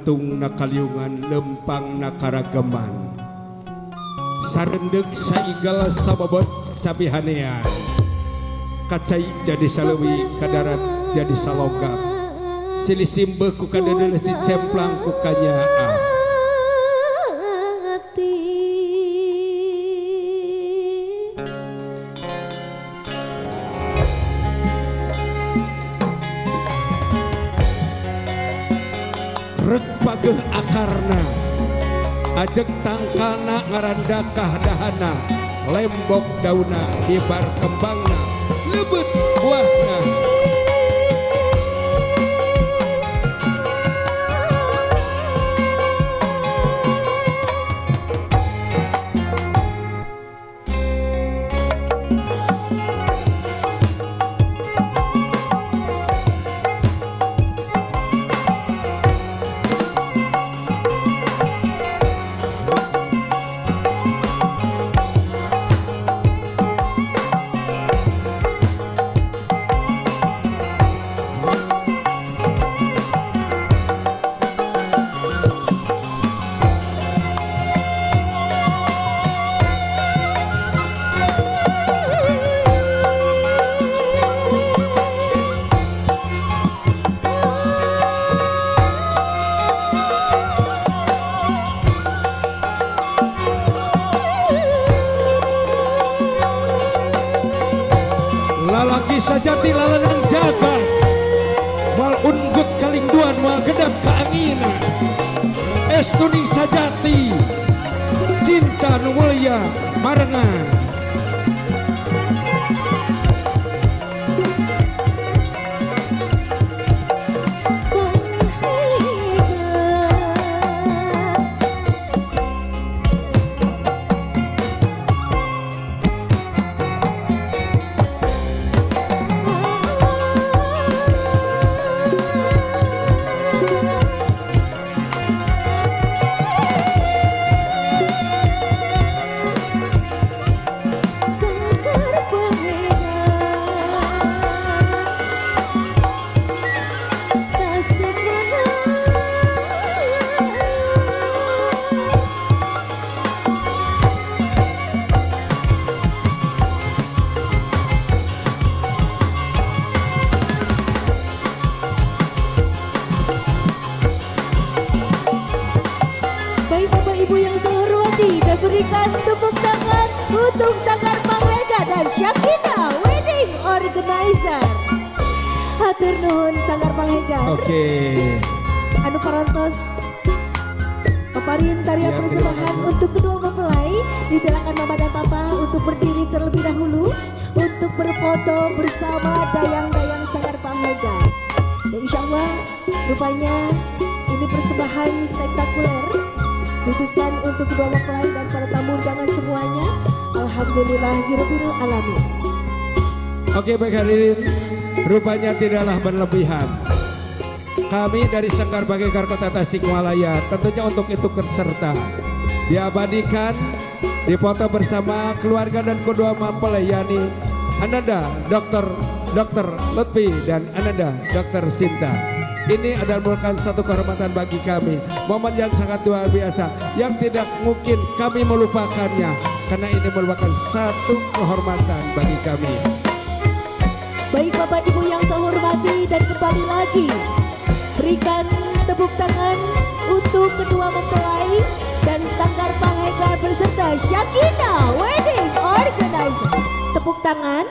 Lantung nakaliungan lempang nakaragaman sarendeg saigal sababot cabihanean kacai jadi salewi kadarat jadi salogap silih simbe ku kadedele si cemplang ku kanyaan rek pageh akarna ajek tangkana ngarandakah dahana lembok dauna hibar kembangna lebet buahna lalaki sajati lalanang jaga wal unggut kalingduan wal gedap keanginan estuning sajati cinta nu mulia marengan berikan tepuk tangan untuk Sanggar Pangrega dan Syakina Wedding Organizer. Hatur nuhun Sanggar Pangrega. Oke. Anu parantos paparin tarian persembahan untuk kedua mempelai. Disilakan mama dan papa untuk berdiri terlebih dahulu untuk berfoto bersama dayang-dayang Sanggar Pangrega. Dan insya Allah rupanya ini persembahan spektakuler khususkan untuk kedua mempelai dan para tamu undangan semuanya. Alhamdulillahirabbil alamin. Oke baik hadirin, rupanya tidaklah berlebihan. Kami dari Sanggar Pangrega Kota Tasikmalaya tentunya untuk itu serta diabadikan, dipoto bersama keluarga dan kedua mempelai yakni Ananda Dr. Lutfi dan Ananda Dr. Sinta. Ini adalah merupakan satu kehormatan bagi kami, momen yang sangat luar biasa yang tidak mungkin kami melupakannya karena ini merupakan satu kehormatan bagi kami. Baik Bapak Ibu yang saya hormati, dan kembali lagi berikan tepuk tangan untuk kedua mempelai dan Sanggar Pangrega beserta Syakina Wedding Organizer. Tepuk tangan.